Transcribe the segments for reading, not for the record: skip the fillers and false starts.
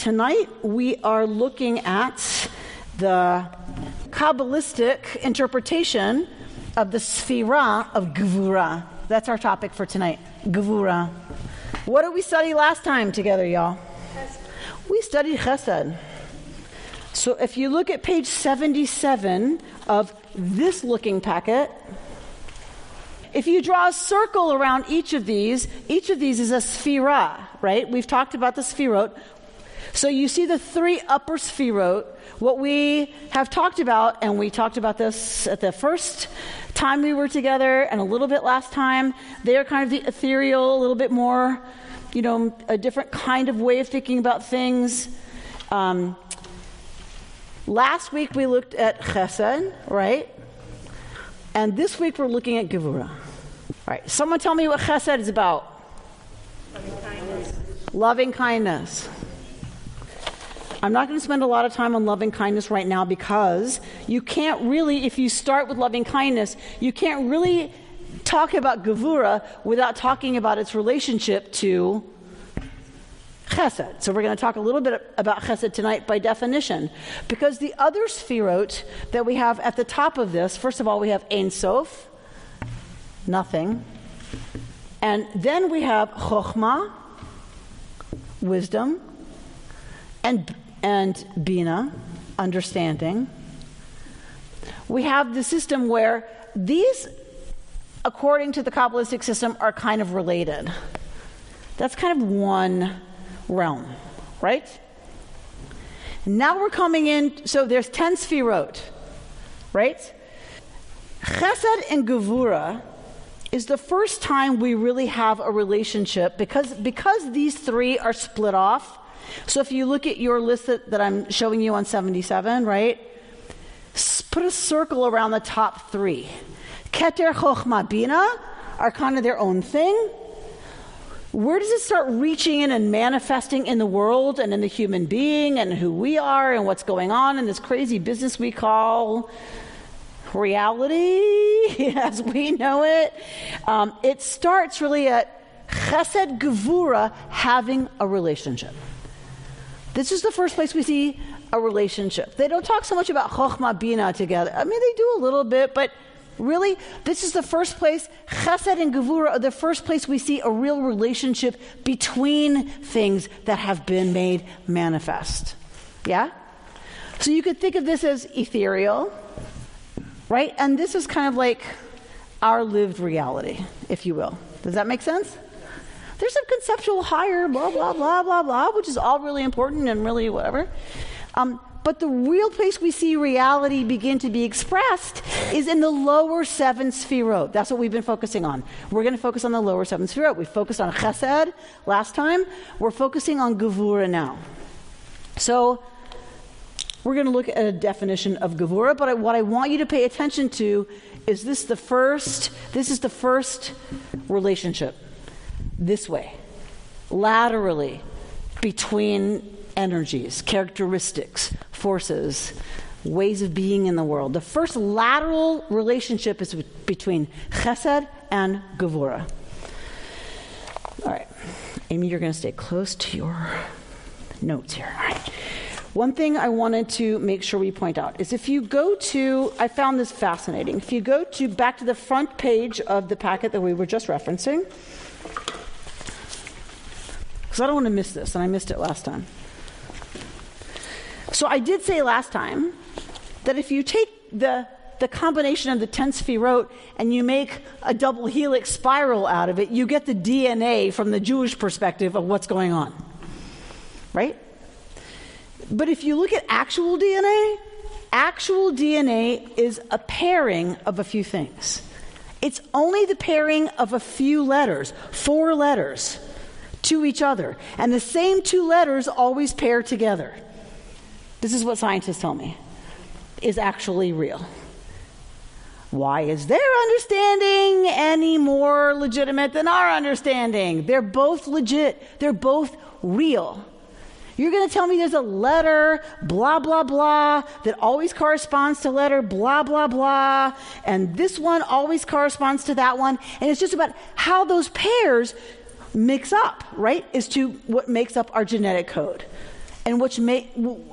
tonight we are looking at the Kabbalistic interpretation of the Sphira of Gevura. That's our topic for tonight, Gevura. What did we study last time together, y'all? We studied Chesed. So if you look at page 77 of this looking packet, if you draw a circle around each of these is a Sphira, right? We've talked about the Sphirot. So you see the three upper Sphirot. What we have talked about, and we talked about this at the first time we were together and a little bit last time, they are kind of the ethereal, a little bit more, a different kind of way of thinking about things. Last week we looked at Chesed, right? And this week we're looking at Gevura. All right, someone tell me what Chesed is about. Loving kindness. Loving kindness. I'm not going to spend a lot of time on loving kindness right now because you can't really, if you start with loving kindness, you can't really talk about Gevura without talking about its relationship to Chesed. So we're going to talk a little bit about Chesed tonight by definition. Because the other Sphirot that we have at the top of this, first of all, we have Ein Sof, nothing. And then we have Chokhmah, wisdom, and Bina, understanding. We have the system where these, according to the Kabbalistic system, are kind of related. That's kind of one realm, right? Now we're coming in, so there's 10 Sphirot, right? Chesed and Gevura is the first time we really have a relationship because these three are split off. So if you look at your list that I'm showing you on 77, right? Put a circle around the top three. Keter, Chokhmah, Bina are kind of their own thing. Where does it start reaching in and manifesting in the world and in the human being and who we are and what's going on in this crazy business we call reality as we know it? It starts really at Chesed Gevura having a relationship. This is the first place we see a relationship. They don't talk so much about Chokhmah Bina together. I mean, they do a little bit, but really, this is the first place, Chesed and Gevura are the first place we see a real relationship between things that have been made manifest. Yeah? So you could think of this as ethereal, right? And this is kind of like our lived reality, if you will. Does that make sense? There's some conceptual higher, blah, blah, blah, blah, blah, which is all really important and really whatever. But the real place we see reality begin to be expressed is in the lower 7 Sphirot. That's what we've been focusing on. We're going to focus on the lower 7 Sphirot. We focused on Chesed last time. We're focusing on Gevura now. So we're going to look at a definition of Gevura, but what I want you to pay attention to is this is the first relationship. This way, laterally, between energies, characteristics, forces, ways of being in the world. The first lateral relationship is between Chesed and Gevura. All right, Amy, you're going to stay close to your notes here. All right. One thing I wanted to make sure we point out is if you go to, I found this fascinating, if you go back to the front page of the packet that we were just referencing, because I don't want to miss this, and I missed it last time. So I did say last time that if you take the combination of the 10 Sphirot and you make a double helix spiral out of it, you get the DNA from the Jewish perspective of what's going on. Right? But if you look at actual DNA is a pairing of a few things. It's only the pairing of a few letters, 4 letters, to each other. And the same 2 letters always pair together. This is what scientists tell me is actually real. Why is their understanding any more legitimate than our understanding? They're both legit. They're both real. You're going to tell me there's a letter, blah, blah, blah, that always corresponds to letter, blah, blah, blah, and this one always corresponds to that one, and it's just about how those pairs mix up, right, is to what makes up our genetic code. and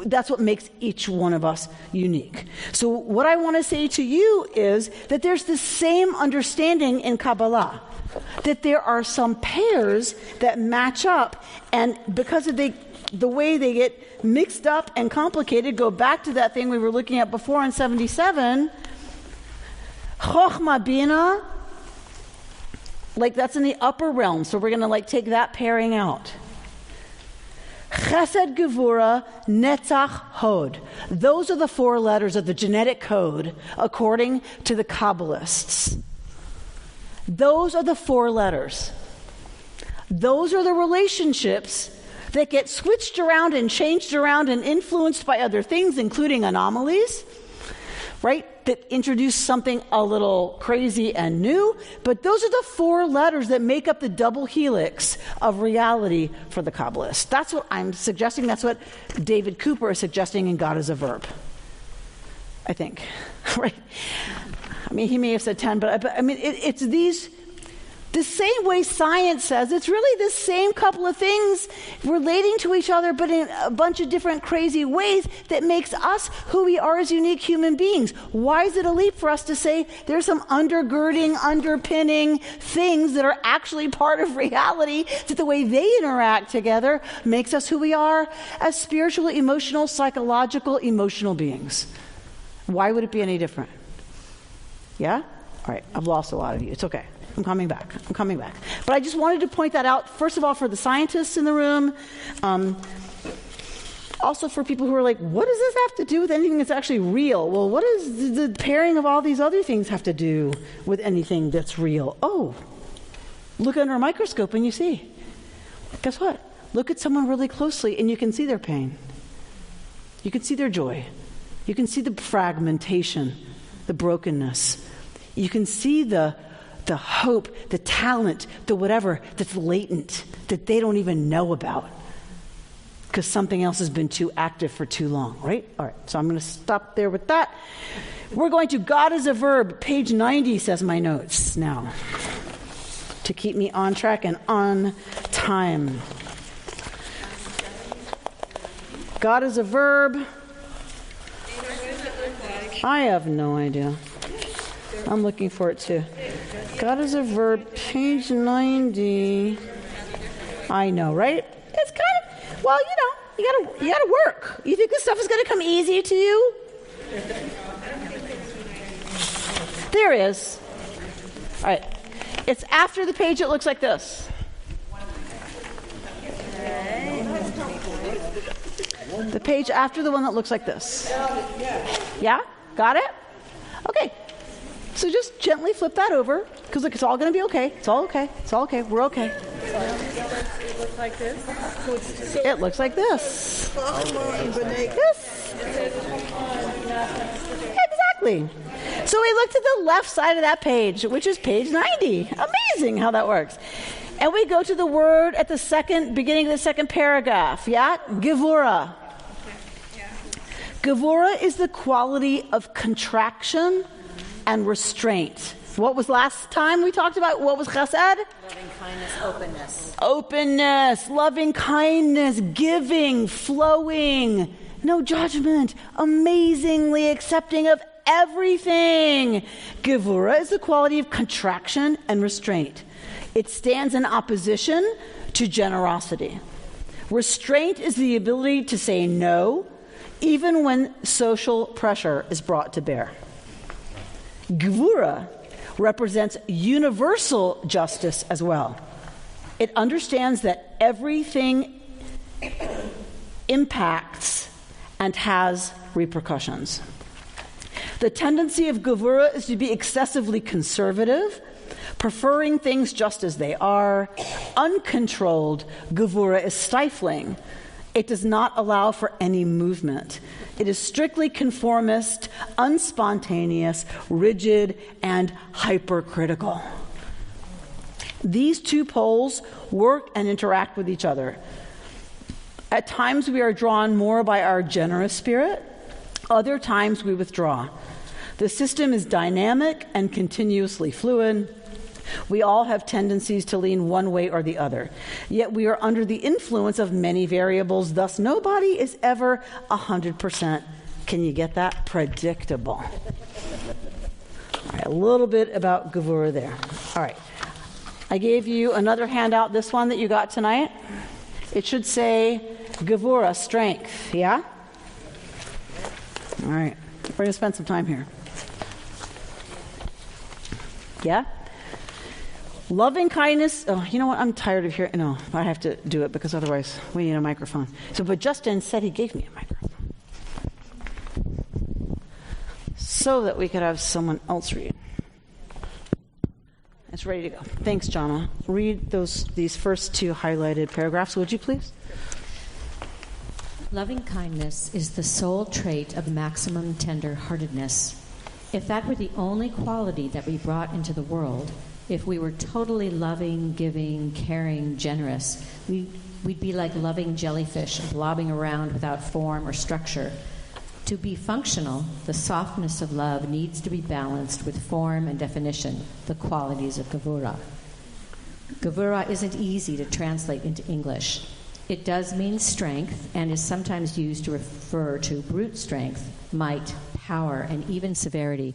that's what makes each one of us unique. So what I want to say to you is that there's the same understanding in Kabbalah, that there are some pairs that match up, and because of the way they get mixed up and complicated, go back to that thing we were looking at before in 77, Chochmah Bina, like that's in the upper realm, so we're going to take that pairing out. Chesed Gevura Netzach Hod. Those are the 4 letters of the genetic code according to the Kabbalists. Those are the 4 letters. Those are the relationships that get switched around and changed around and influenced by other things, including anomalies, right? That introduce something a little crazy and new. But those are the 4 letters that make up the double helix of reality for the Kabbalists. That's what I'm suggesting. That's what David Cooper is suggesting in God as a Verb, I think, right? I mean, he may have said 10, but I mean, it's the same way science says, it's really the same couple of things relating to each other, but in a bunch of different crazy ways that makes us who we are as unique human beings. Why is it a leap for us to say there's some undergirding, underpinning things that are actually part of reality, that the way they interact together makes us who we are as spiritual, emotional, psychological, emotional beings? Why would it be any different? Yeah? All right, I've lost a lot of you. It's okay. I'm coming back. But I just wanted to point that out, first of all, for the scientists in the room, also for people who are like, what does this have to do with anything that's actually real? Well, what does the pairing of all these other things have to do with anything that's real? Oh, look under a microscope and you see. Guess what? Look at someone really closely and you can see their pain. You can see their joy. You can see the fragmentation, the brokenness. You can see the hope, the talent, the whatever that's latent, that they don't even know about because something else has been too active for too long, right? All right, so I'm going to stop there with that. We're going to God as a Verb, page 90, says my notes now, to keep me on track and on time. God as a Verb. I have no idea. I'm looking for it too. God as a Verb, page 90. I know, right? It's kind of, well, you gotta work. You think this stuff is gonna come easy to you? There is. All right. It's after the page that looks like this. The page after the one that looks like this. Yeah? Got it? Okay. So just gently flip that over, because look, it's all going to be okay. It's all okay. It's all okay. We're okay. It looks like this? It looks like this. This. Exactly. So we looked at the left side of that page, which is page 90. Amazing how that works. And we go to the word at the beginning of the second paragraph. Yeah? Gevura. Gevura is the quality of contraction and restraint. What was last time we talked about? What was chesed? Loving kindness, openness. Openness, loving kindness, giving, flowing, no judgment, amazingly accepting of everything. Gevura is the quality of contraction and restraint. It stands in opposition to generosity. Restraint is the ability to say no, even when social pressure is brought to bear. Gevura represents universal justice as well. It understands that everything impacts and has repercussions. The tendency of Gevura is to be excessively conservative, preferring things just as they are. Uncontrolled Gevura is stifling. It does not allow for any movement. It is strictly conformist, unspontaneous, rigid, and hypercritical. These two poles work and interact with each other. At times we are drawn more by our generous spirit. Other times we withdraw. The system is dynamic and continuously fluid. We all have tendencies to lean one way or the other. Yet we are under the influence of many variables, thus nobody is ever 100%, can you get that? Predictable. All right, a little bit about Gevurah there. All right. I gave you another handout, this one that you got tonight. It should say Gevurah, strength, yeah? All right. We're going to spend some time here. Yeah? Loving kindness. Oh, you know what? I'm tired of hearing. No, I have to do it because otherwise we need a microphone. So, but Justin said he gave me a microphone so that we could have someone else read. It's ready to go. Thanks, Jana. Read these first two highlighted paragraphs, would you please? Loving kindness is the sole trait of maximum tender-heartedness. If that were the only quality that we brought into the world, if we were totally loving, giving, caring, generous, we'd be like loving jellyfish blobbing around without form or structure. To be functional, the softness of love needs to be balanced with form and definition, the qualities of Gevurah. Gevurah isn't easy to translate into English. It does mean strength and is sometimes used to refer to brute strength, might, power, and even severity.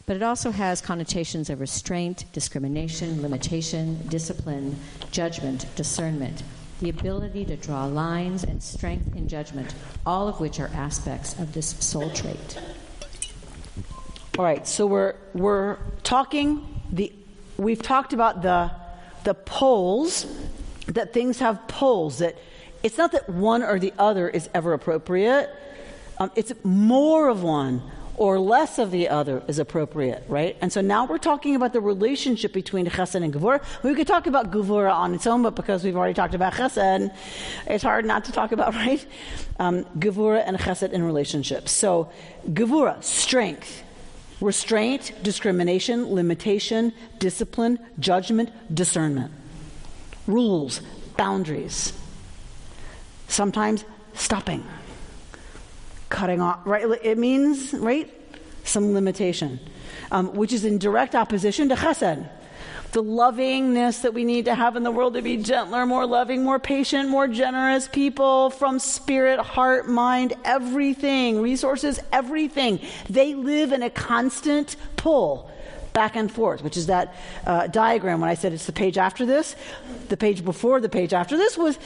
But it also has connotations of restraint, discrimination, limitation, discipline, judgment, discernment, the ability to draw lines, and strength in judgment, all of which are aspects of this soul trait. All right, so we're talking, we've talked about the poles, that things have poles, that it's not that one or the other is ever appropriate. It's more of one or less of the other is appropriate, right? And so now we're talking about the relationship between chesed and Gevurah. We could talk about Gevurah on its own, but because we've already talked about chesed, it's hard not to talk about, right? Gevurah and chesed in relationships. So Gevurah, strength, restraint, discrimination, limitation, discipline, judgment, discernment, rules, boundaries, sometimes stopping, cutting off, right? It means, right, some limitation, which is in direct opposition to chesed, the lovingness that we need to have in the world to be gentler, more loving, more patient, more generous people from spirit, heart, mind, everything, resources, everything. They live in a constant pull back and forth, which is that diagram when I said it's the page after this. The page before the page after this was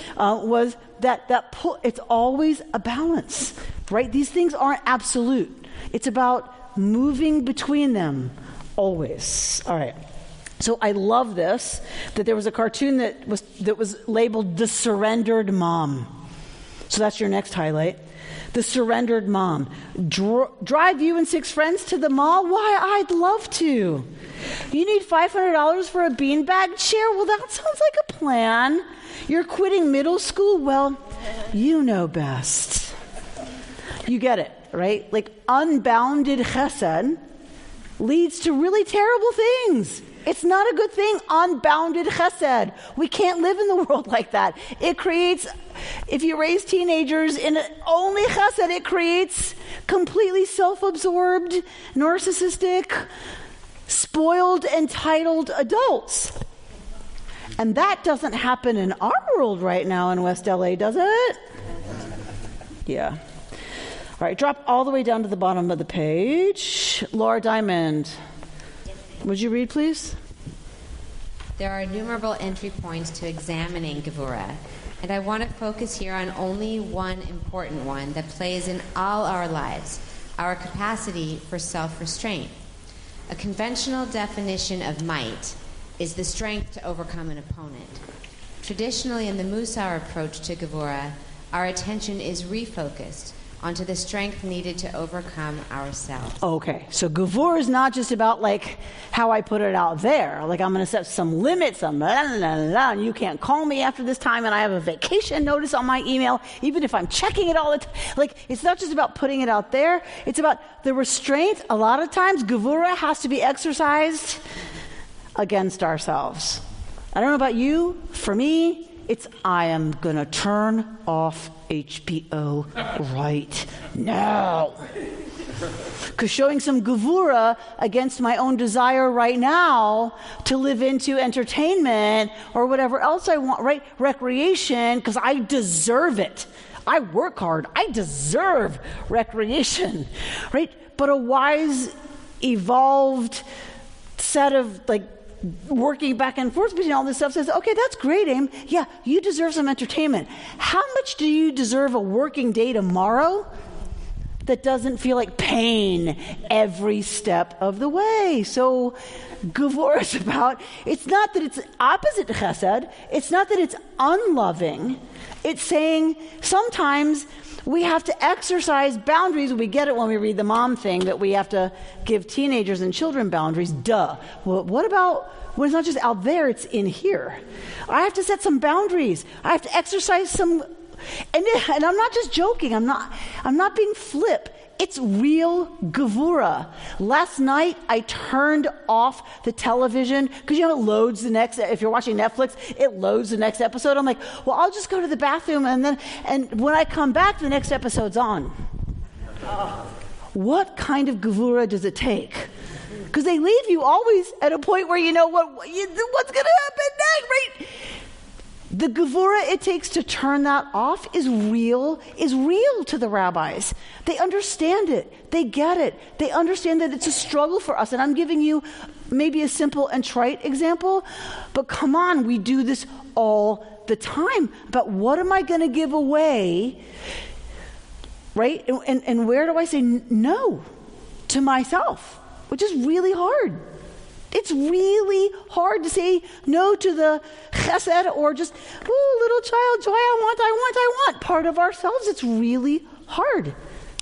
that pull. It's always a balance, right? These things aren't absolute. It's about moving between them always. All right. So I love this, that there was a cartoon that was labeled The Surrendered Mom. So that's your next highlight. The Surrendered Mom. Drive you and 6 friends to the mall? Why, I'd love to. You need $500 for a beanbag chair? Well, that sounds like a plan. You're quitting middle school? Well, you know best. You get it, right? Like unbounded chesed leads to really terrible things. It's not a good thing, unbounded chesed. We can't live in the world like that. It creates, if you raise teenagers in only chesed, it creates completely self-absorbed, narcissistic, spoiled, entitled adults. And that doesn't happen in our world right now in West LA, does it? Yeah. All right, drop all the way down to the bottom of the page. Laura Diamond. Would you read, please? There are innumerable entry points to examining Gevurah, and I want to focus here on only one important one that plays in all our lives, our capacity for self-restraint. A conventional definition of might is the strength to overcome an opponent. Traditionally, in the Mussar approach to Gevurah, our attention is refocused onto the strength needed to overcome ourselves. Okay, so Gevurah is not just about like how I put it out there. Like I'm going to set some limits, and you can't call me after this time, and I have a vacation notice on my email, even if I'm checking it all the time. Like it's not just about putting it out there. It's about the restraint. A lot of times, Gevurah has to be exercised against ourselves. I don't know about you. For me, it's I am going to turn off HBO right now. Because showing some gevura against my own desire right now to live into entertainment or whatever else I want, right? Recreation, because I deserve it. I work hard. I deserve recreation, right? But a wise, evolved set of working back and forth between all this stuff says, okay, that's great, Aim. Yeah, you deserve some entertainment. How much do you deserve a working day tomorrow that doesn't feel like pain every step of the way? So Gevurah is about, it's not that it's opposite to Chesed. It's not that it's unloving. It's saying sometimes we have to exercise boundaries. We get it when we read the mom thing that we have to give teenagers and children boundaries. Duh. Well, what about when it's not just out there, it's in here? I have to set some boundaries. I have to exercise some, and I'm not just joking. I'm not being flip. It's real Gevurah. Last night, I turned off the television because it loads the next, if you're watching Netflix, it loads the next episode. I'm like, well, I'll just go to the bathroom and when I come back, the next episode's on. What kind of Gevurah does it take? Because they leave you always at a point where you know what's going to happen next, right? The Gevurah it takes to turn that off is real to the rabbis. They understand it. They get it. They understand that it's a struggle for us. And I'm giving you maybe a simple and trite example, but come on, we do this all the time. But what am I going to give away, right? And where do I say no to myself, which is really hard. It's really hard to say no to the chesed or just, little child joy, I want part of ourselves. It's really hard.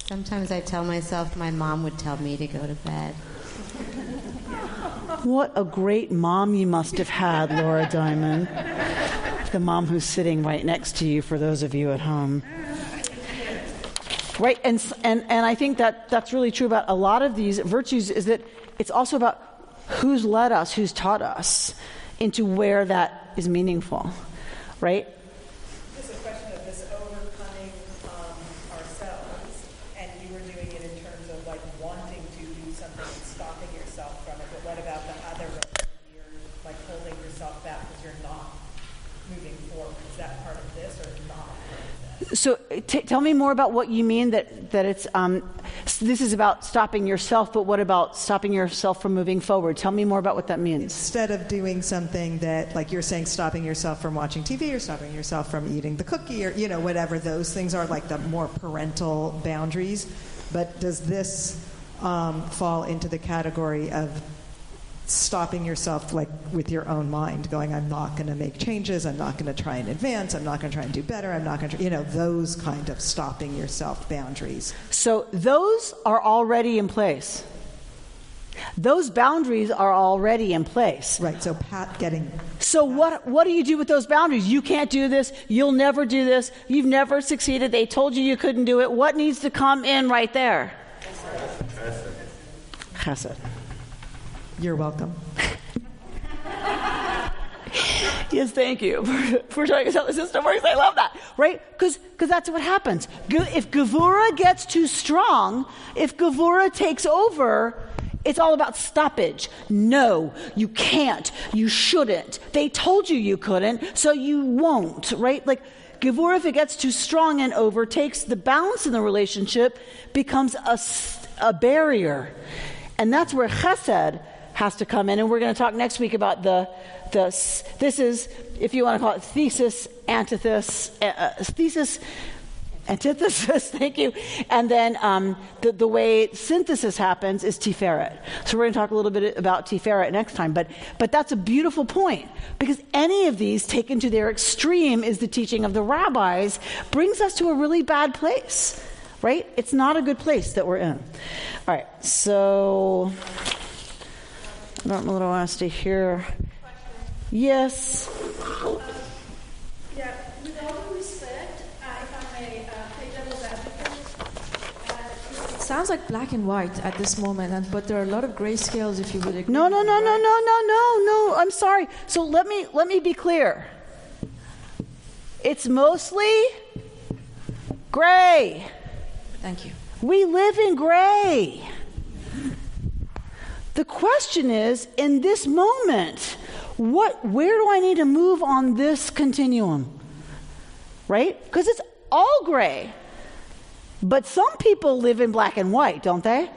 Sometimes I tell myself my mom would tell me to go to bed. What a great mom you must have had, Laura Diamond. The mom who's sitting right next to you for those of you at home. Right, and I think that's really true about a lot of these virtues is that it's also about who's led us, who's taught us into where that is meaningful, right? It's a question of this overcoming ourselves, and you were doing it in terms of wanting to do something and stopping yourself from it. But what about the other way? You're holding yourself back because you're not moving forward. Is that part of this or not part of this? So tell me more about what you mean that it's this is about stopping yourself, but what about stopping yourself from moving forward? Tell me more about what that means. Instead of doing something that, like you're saying, stopping yourself from watching TV or stopping yourself from eating the cookie or, whatever those things are, like the more parental boundaries. But does this fall into the category of stopping yourself with your own mind, going, I'm not going to make changes, I'm not going to try and advance, I'm not going to try and do better, I'm not going to, those kind of stopping yourself boundaries. So those are already in place. Those boundaries are already in place. Right, so So what do you do with those boundaries? You can't do this, you'll never do this, you've never succeeded, they told you couldn't do it. What needs to come in right there? Chesed. You're welcome. Yes, thank you for showing us how the system works. I love that, right? Because that's what happens. If Gevurah gets too strong, if Gevurah takes over, it's all about stoppage. No, you can't. You shouldn't. They told you couldn't, so you won't, right? Gevurah, if it gets too strong and overtakes the balance in the relationship, becomes a barrier. And that's where Chesed has to come in, and we're going to talk next week about this is, if you want to call it thesis, antithesis, thank you, and then the way synthesis happens is Tiferet. So we're going to talk a little bit about Tiferet next time, but that's a beautiful point, because any of these taken to their extreme is the teaching of the rabbis, brings us to a really bad place, right? It's not a good place that we're in. All right, so I don't know what I want us to hear. Yes. Yeah, with all due respect, if I may play devil's advocate, it sounds like black and white at this moment, but there are a lot of gray scales if you would agree. No. I'm sorry. So let me be clear. It's mostly gray. Thank you. We live in gray. The question is, in this moment, where do I need to move on this continuum? Right? Because it's all gray. But some people live in black and white, don't they?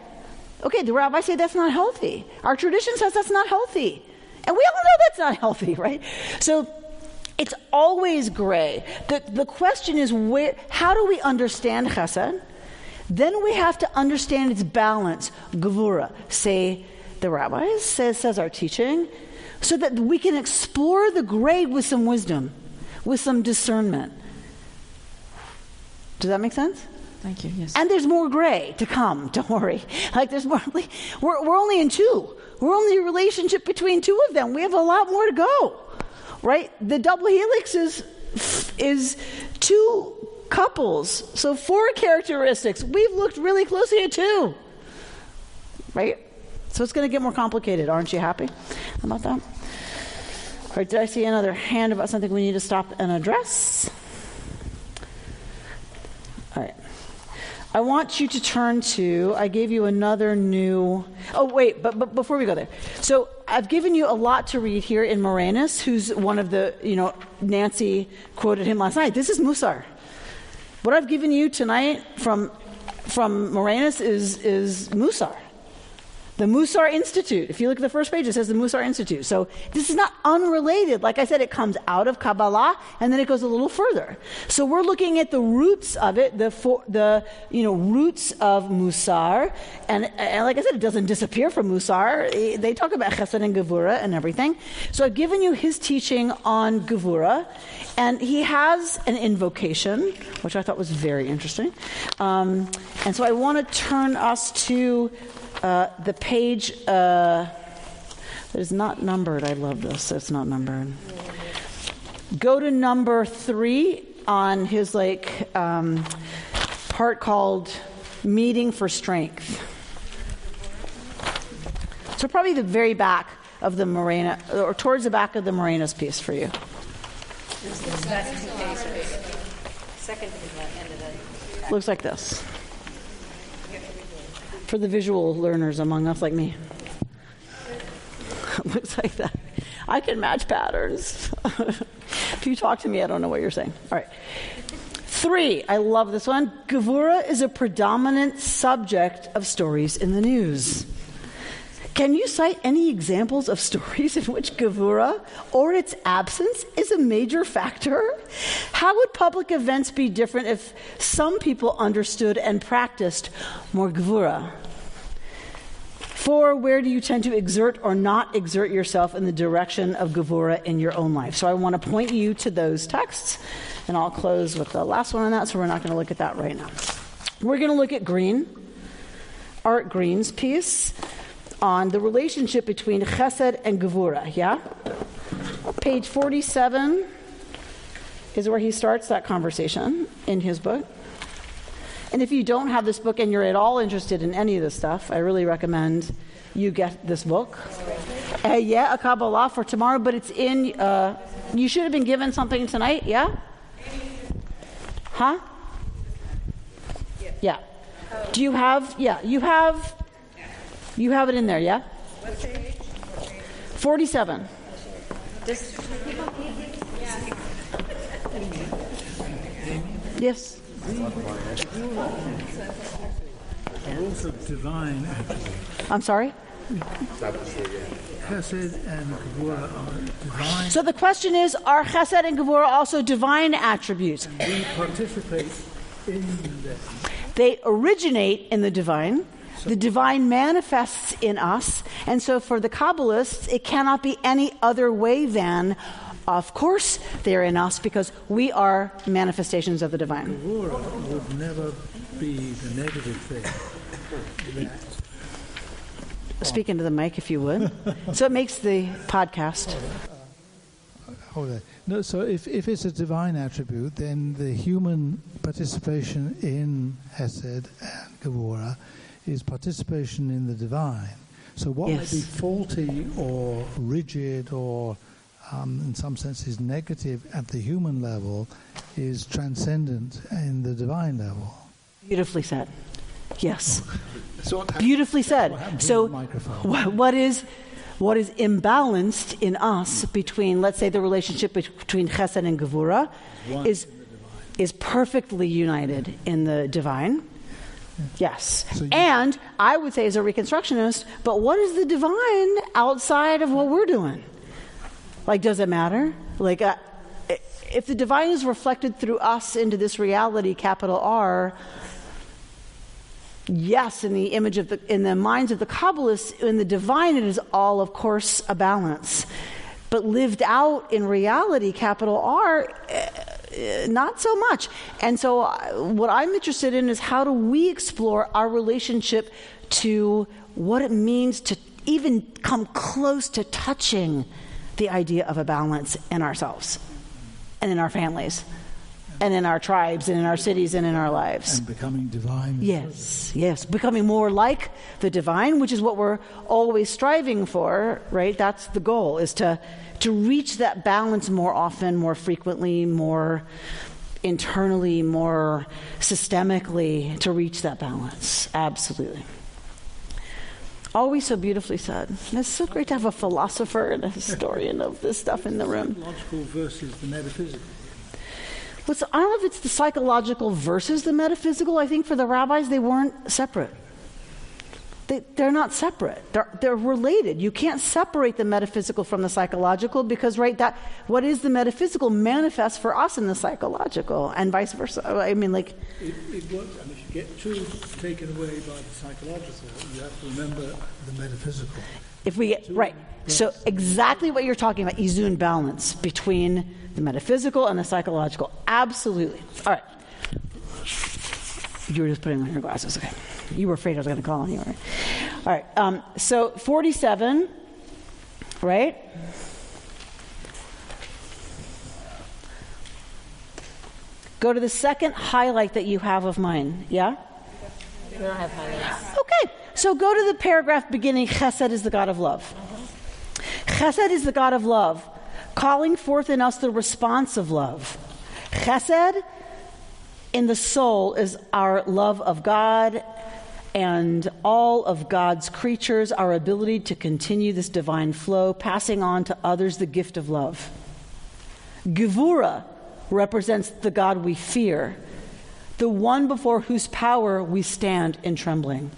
Okay, the rabbis say that's not healthy. Our tradition says that's not healthy. And we all know that's not healthy, right? So it's always gray. The question is, how do we understand chesed? Then we have to understand its balance, gevura, say the rabbis, says our teaching, so that we can explore the gray with some wisdom, with some discernment. Does that make sense? Thank you, yes. And there's more gray to come, don't worry. Like there's more, we're only in two. We're only a relationship between two of them. We have a lot more to go, right? The double helix is two couples. So 4 characteristics. We've looked really closely at 2, right? So it's going to get more complicated. Aren't you happy about that? All right, did I see another hand about something we need to stop and address? All right. I want you to turn to, I gave you another new, but before we go there. So I've given you a lot to read here in Moranis, who's one of the, Nancy quoted him last night. This is Mussar. What I've given you tonight from Moranis is Mussar. The Mussar Institute. If you look at the first page, it says the Mussar Institute. So this is not unrelated. Like I said, it comes out of Kabblah, and then it goes a little further. So we're looking at the roots of it, the roots of Mussar. And like I said, it doesn't disappear from Mussar. They talk about Chesed and Gevura and everything. So I've given you his teaching on Gevura, and he has an invocation, which I thought was very interesting. And so I want to turn us to the page that is not numbered. I love this. It's not numbered. Go to number 3 on his part called Meeting for Strength. So probably the very back of the Morena, or towards the back of the Morena's piece for you. Second to the end of the... Looks like this. For the visual learners among us like me. Looks like that. I can match patterns. If you talk to me, I don't know what you're saying. All right. 3, I love this one. Gevura is a predominant subject of stories in the news. Can you cite any examples of stories in which Gevura, or its absence, is a major factor? How would public events be different if some people understood and practiced more Gevura? 4, where do you tend to exert or not exert yourself in the direction of Gevura in your own life? So I want to point you to those texts, and I'll close with the last one on that, so we're not going to look at that right now. We're going to look at Art Green's piece on the relationship between Chesed and Gevura, yeah? Page 47 is where he starts that conversation in his book. And if you don't have this book and you're at all interested in any of this stuff, I really recommend you get this book. A Kabblah for tomorrow, but it's in, you should have been given something tonight, yeah? Huh? Yeah. Do you have, you have it in there, yeah? What page? 47. Yes. Rules of divine attributes. I'm sorry? Chesed and Gevura are divine. So the question is, are Chesed and Gevura also divine attributes? And we participate in them. They originate in the divine. The divine manifests in us. And so for the Kabbalists, it cannot be any other way than, of course, they're in us because we are manifestations of the divine. Gevura would never be the negative thing. Speak into the mic if you would. So it makes the podcast. Hold on. No, so if it's a divine attribute, then the human participation in Hesed and Gevura is participation in the divine. So what may be faulty or rigid or in some senses negative at the human level is transcendent in the divine level. Beautifully said. Yes. So Beautifully said. So microphone. what is imbalanced in us between, let's say, the relationship between chesed and gevura is perfectly united in the divine. Yes. And I would say as a Reconstructionist, but what is the divine outside of what we're doing? Like, does it matter? Like, if the divine is reflected through us into this reality, capital R, yes, in the image of in the minds of the Kabbalists, in the divine, it is all, of course, a balance. But lived out in reality, capital R, not so much. And so what I'm interested in is how do we explore our relationship to what it means to even come close to touching the idea of a balance in ourselves and in our families and in our tribes and in our cities and in our lives. And becoming divine. Yes. Becoming more like the divine, which is what we're always striving for, right? That's the goal, is to reach that balance more often, more frequently, more internally, more systemically, to reach that balance. Absolutely. Always so beautifully said. It's so great to have a philosopher and a historian of this stuff in the room. Psychological versus the metaphysical. I don't know if it's the psychological versus the metaphysical. I think for the rabbis, they weren't separate. They're not separate. They're related. You can't separate the metaphysical from the psychological because, right, that what is the metaphysical manifests for us in the psychological, and vice versa. I mean, like... It works. I mean, if you get too taken away by the psychological, you have to remember the metaphysical. If we get... Right. So exactly what you're talking about, izun, balance between the metaphysical and the psychological. Absolutely. All right. You were just putting on your glasses. Okay. You were afraid I was going to call on you, right? All right. So 47, right? Go to the second highlight that you have of mine. Yeah? We don't have highlights. Okay. So go to the paragraph beginning, Chesed is the God of love. Chesed is the God of love, calling forth in us the response of love. Chesed in the soul is our love of God and all of God's creatures, our ability to continue this divine flow, passing on to others the gift of love. Gevura represents the God we fear, the one before whose power we stand in trembling.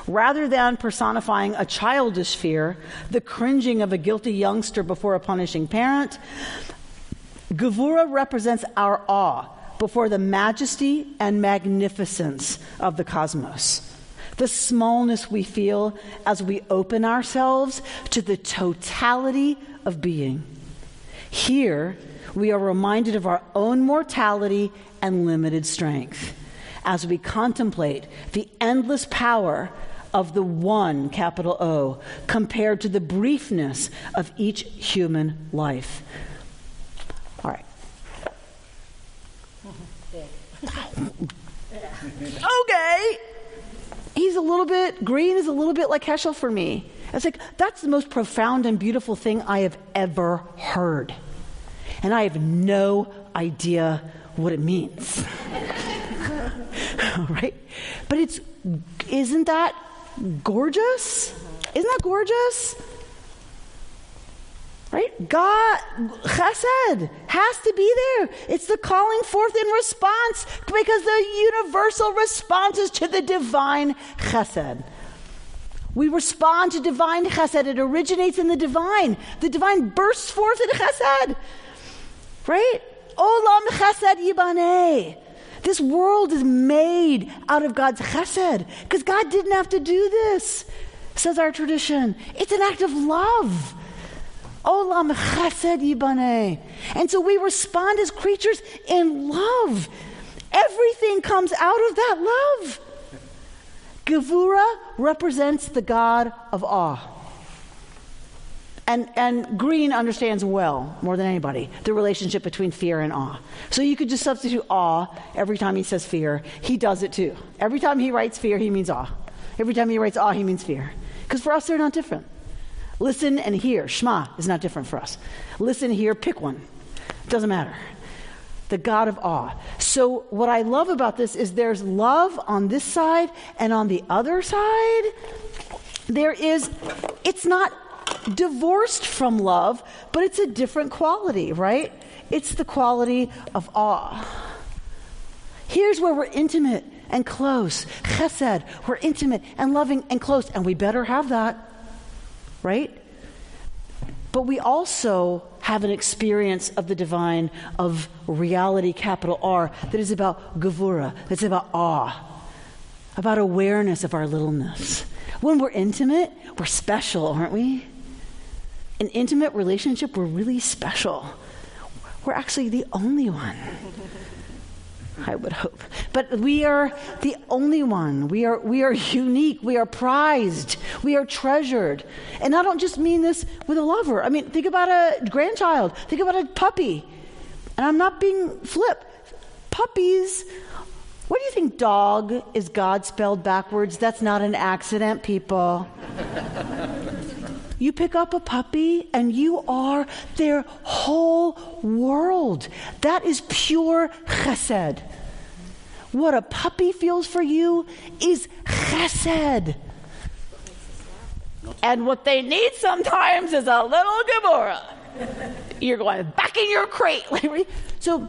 Rather than personifying a childish fear, the cringing of a guilty youngster before a punishing parent, Gevura represents our awe before the majesty and magnificence of the cosmos. The smallness we feel as we open ourselves to the totality of being. Here, we are reminded of our own mortality and limited strength as we contemplate the endless power of the one, capital O, compared to the briefness of each human life. All right. Okay. Green is a little bit like Heschel for me. It's like, that's the most profound and beautiful thing I have ever heard. And I have no idea what it means. Right? But isn't that gorgeous? Isn't that gorgeous? Right? God, chesed, has to be there. It's the calling forth in response because the universal response is to the divine chesed. We respond to divine chesed. It originates in the divine. The divine bursts forth in chesed. Right? Olam chesed yibaneh. This world is made out of God's chesed because God didn't have to do this, says our tradition. It's an act of love. Olam chesed yibaneh. And so we respond as creatures in love. Everything comes out of that love. Gevura represents the God of awe. And Green understands well, more than anybody, the relationship between fear and awe. So you could just substitute awe every time he says fear. He does it too. Every time he writes fear, he means awe. Every time he writes awe, he means fear. Because for us, they're not different. Listen and hear. Shema is not different for us. Listen, hear, pick one. It doesn't matter. the God of awe. So what I love about this is there's love on this side, and on the other side, it's not divorced from love, but it's a different quality, right? It's the quality of awe. Here's where we're intimate and close. Chesed, we're intimate and loving and close, and we better have that, right? But we also have an experience of the divine, of reality, capital R, that is about gevura, that's about awe, about awareness of our littleness. When we're intimate, we're special, aren't we? In intimate relationship, we're really special. We're actually the only one. I would hope. But we are the only one. We are unique. We are prized. We are treasured. And I don't just mean this with a lover. I mean, think about a grandchild. Think about a puppy. And I'm not being flip. Puppies, what do you think dog is God spelled backwards? That's not an accident, people. You pick up a puppy and you are their whole world. That is pure chesed. What a puppy feels for you is chesed. And what they need sometimes is a little gevura. You're going back in your crate. So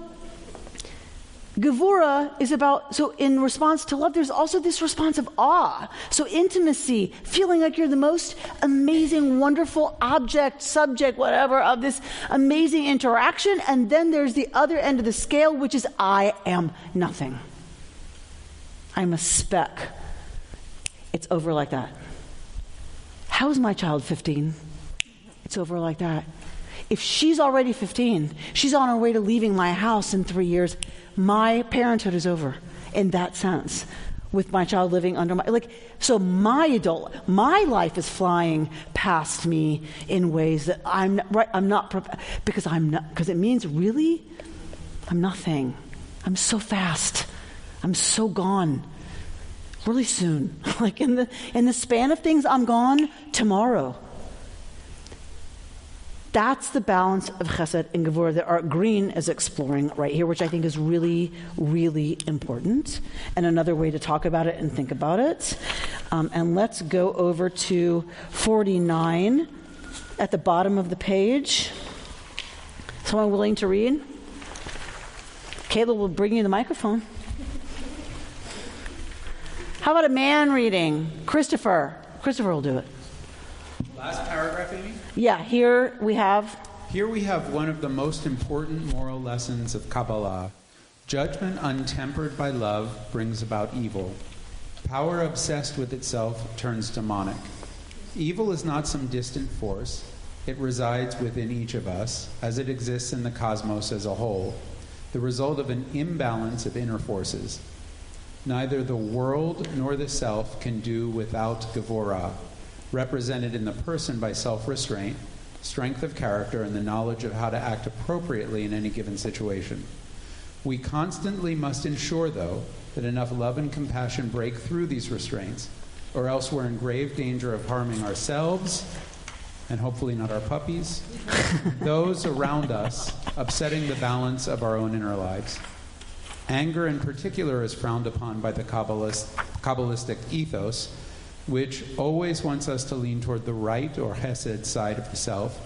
gevura is about, so in response to love, there's also this response of awe. So intimacy, feeling like you're the most amazing, wonderful object, subject, whatever, of this amazing interaction. And then there's the other end of the scale, which is I am nothing. I'm a speck. It's over like that. How is my child 15? It's over like that. If she's already 15, she's on her way to leaving my house in 3 years, my parenthood is over in that sense, with my child living under my, so my life is flying past me in ways that because it means really, I'm nothing. I'm so fast. I'm so gone. Really soon. In the span of things, I'm gone tomorrow. That's the balance of chesed and gevura that Art Green is exploring right here, which I think is really, really important, and another way to talk about it and think about it. And let's go over to 49 at the bottom of the page. Someone willing to read? Kayla will bring you the microphone. How about a man reading? Christopher will do it. Last paragraph, Amy? Yeah, here we have one of the most important moral lessons of Kabbalah. Judgment untempered by love brings about evil. Power obsessed with itself turns demonic. Evil is not some distant force. It resides within each of us, as it exists in the cosmos as a whole, the result of an imbalance of inner forces. Neither the world nor the self can do without gevura, represented in the person by self-restraint, strength of character, and the knowledge of how to act appropriately in any given situation. We constantly must ensure, though, that enough love and compassion break through these restraints, or else we're in grave danger of harming ourselves, and hopefully not our puppies, those around us, upsetting the balance of our own inner lives. Anger in particular is frowned upon by the Kabbalistic ethos, which always wants us to lean toward the right or chesed side of the self,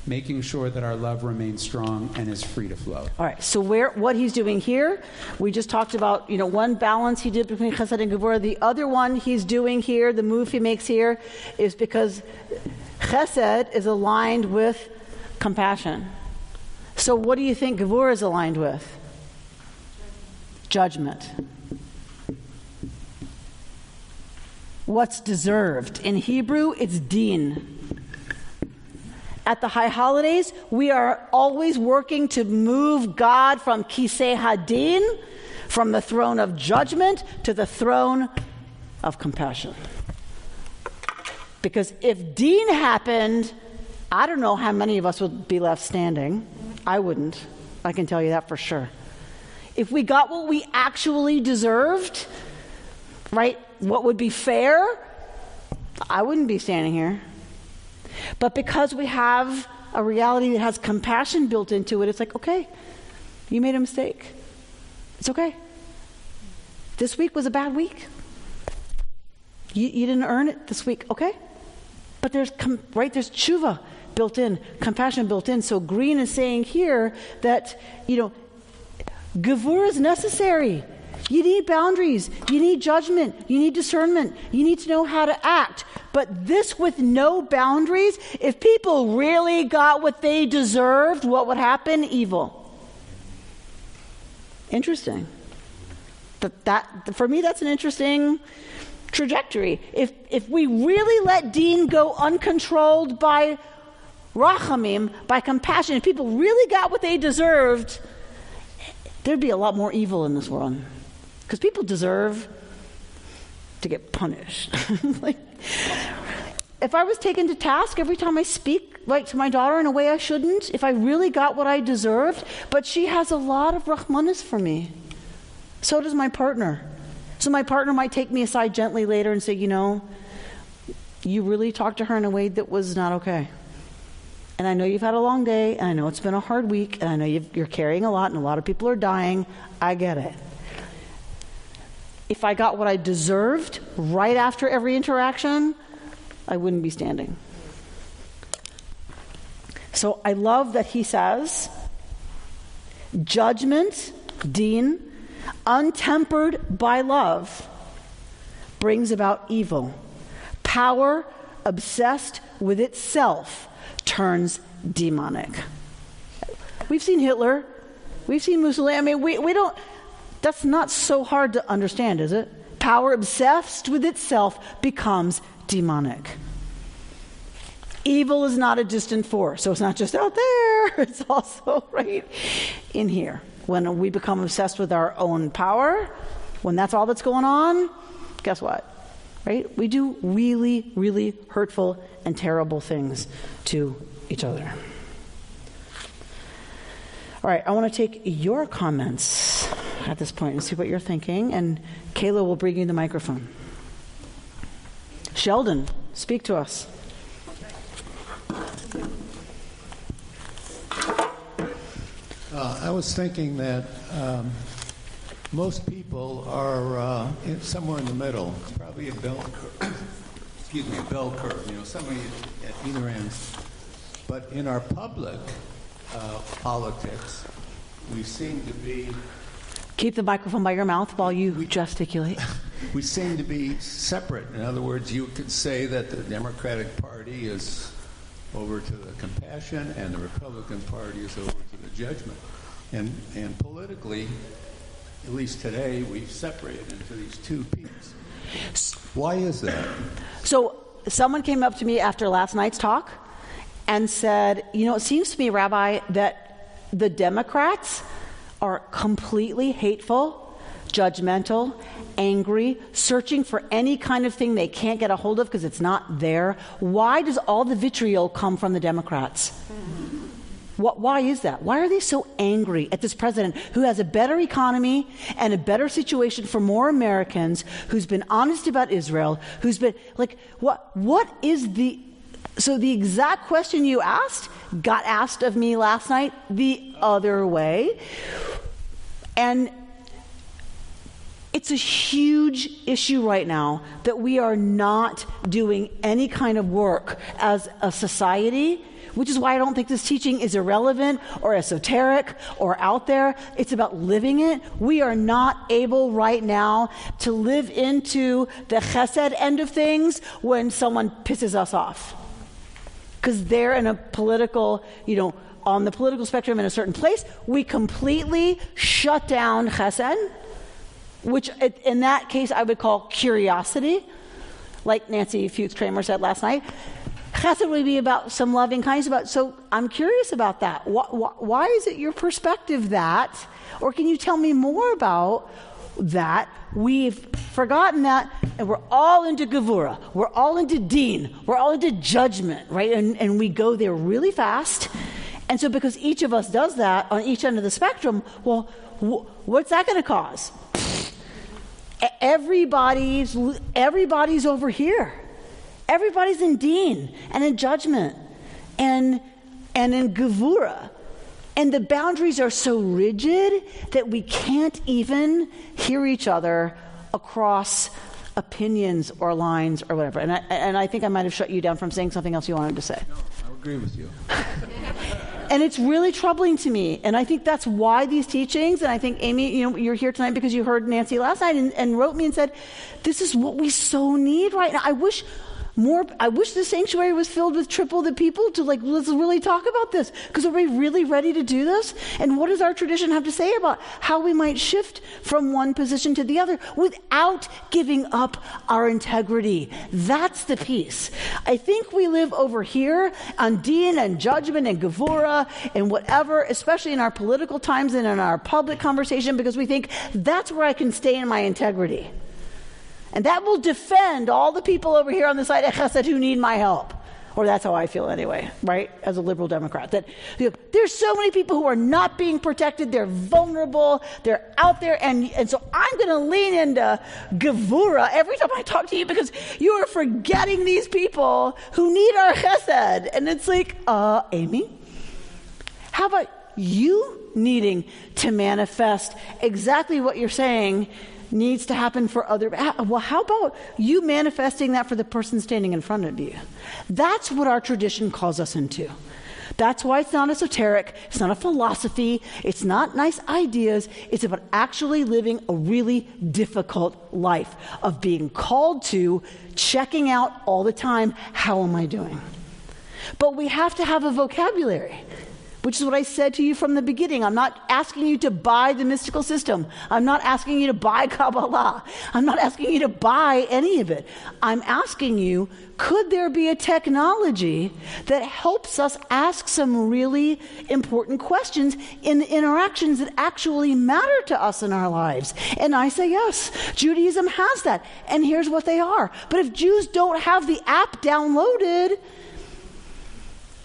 making sure that our love remains strong and is free to flow. All right, so what he's doing here, we just talked about, one balance he did between chesed and gevura. The other one he's doing here, the move he makes here, is because chesed is aligned with compassion. So what do you think gevura is aligned with? Judgment. What's deserved. In Hebrew, it's din. At the high holidays, we are always working to move God from kisei hadin, from the throne of judgment, to the throne of compassion. Because if din happened, I don't know how many of us would be left standing. I wouldn't. I can tell you that for sure. If we got what we actually deserved, right, what would be fair, I wouldn't be standing here. But because we have a reality that has compassion built into it, it's like, okay, You made a mistake. It's okay. This week was a bad week. You didn't earn it this week, okay? But there's tshuva built in, compassion built in. So Green is saying here that, gevura is necessary. You need boundaries. You need judgment. You need discernment. You need to know how to act. But this with no boundaries, if people really got what they deserved, what would happen? Evil. Interesting. That for me, that's an interesting trajectory. If we really let Deen go uncontrolled by rachamim, by compassion, if people really got what they deserved, there'd be a lot more evil in this world. Because people deserve to get punished. If I was taken to task every time I speak to my daughter in a way I shouldn't, if I really got what I deserved, but she has a lot of rachmanis for me. So does my partner. So my partner might take me aside gently later and say, you really talked to her in a way that was not okay. And I know you've had a long day, and I know it's been a hard week, and I know you're carrying a lot, and a lot of people are dying. I get it. If I got what I deserved right after every interaction, I wouldn't be standing. So I love that he says, judgment, Deen, untempered by love, brings about evil. Power, obsessed with itself, turns demonic. We've seen Hitler. We've seen Mussolini. We don't... That's not so hard to understand, is it? Power obsessed with itself becomes demonic. Evil is not a distant force, so it's not just out there, it's also right in here. When we become obsessed with our own power, when that's all that's going on, guess what? Right? We do really, really hurtful and terrible things to each other. All right, I want to take your comments at this point and see what you're thinking, and Kayla will bring you the microphone. Sheldon, speak to us. I was thinking that most people are somewhere in the middle, probably a bell curve. Excuse me, a bell curve. Somebody at either end. But in our public politics, we seem to be. Keep the microphone by your mouth while you gesticulate. We seem to be separate. In other words, you could say that the Democratic Party is over to the compassion, and the Republican Party is over to the judgment. And politically, at least today, we've separated into these two peaks. Why is that? So someone came up to me after last night's talk and said, it seems to me, Rabbi, that the Democrats are completely hateful, judgmental, angry, searching for any kind of thing they can't get a hold of because it's not there. Why does all the vitriol come from the Democrats? Why is that? Why are they so angry at this president who has a better economy and a better situation for more Americans, who's been honest about Israel, who's been what is the... So the exact question you asked got asked of me last night the other way. And it's a huge issue right now that we are not doing any kind of work as a society, which is why I don't think this teaching is irrelevant or esoteric or out there. It's about living it. We are not able right now to live into the chesed end of things when someone pisses us off. Because they're in a political, on the political spectrum in a certain place, we completely shut down chesed, which in that case I would call curiosity, like Nancy Fuchs-Kramer said last night. Chesed would be about some loving kindness. So I'm curious about that. Why is it your perspective that, or can you tell me more about that? We've forgotten that, and we're all into gevura. We're all into deen. We're all into judgment, right? And we go there really fast. And so because each of us does that on each end of the spectrum, well, what's that going to cause? Everybody's over here. Everybody's in deen and in judgment and in gevura. And the boundaries are so rigid that we can't even hear each other across opinions or lines or whatever. And I think I might have shut you down from saying something else you wanted to say. No, I agree with you. And it's really troubling to me. And I think that's why these teachings, and I think, Amy, you're here tonight because you heard Nancy last night and wrote me and said, this is what we so need right now. I wish the sanctuary was filled with triple the people to let's really talk about this. Because are we really ready to do this? And what does our tradition have to say about how we might shift from one position to the other without giving up our integrity? That's the piece. I think we live over here on din and judgment and gevura and whatever, especially in our political times and in our public conversation, because we think that's where I can stay in my integrity. And that will defend all the people over here on the side of Chesed who need my help. Or that's how I feel anyway, right? As a liberal Democrat. That there's so many people who are not being protected. They're vulnerable. They're out there. And so I'm going to lean into Gevura every time I talk to you because you are forgetting these people who need our Chesed. And it's like, Amy, how about you needing to manifest exactly what you're saying needs to happen for other. Well, how about you manifesting that for the person standing in front of you? That's what our tradition calls us into. That's why it's not esoteric, it's not a philosophy, it's not nice ideas, it's about actually living a really difficult life of being called to, checking out all the time, how am I doing? But we have to have a vocabulary, which is what I said to you from the beginning. I'm not asking you to buy the mystical system. I'm not asking you to buy Kabbalah. I'm not asking you to buy any of it. I'm asking you, could there be a technology that helps us ask some really important questions in the interactions that actually matter to us in our lives? And I say yes, Judaism has that. And here's what they are. But if Jews don't have the app downloaded,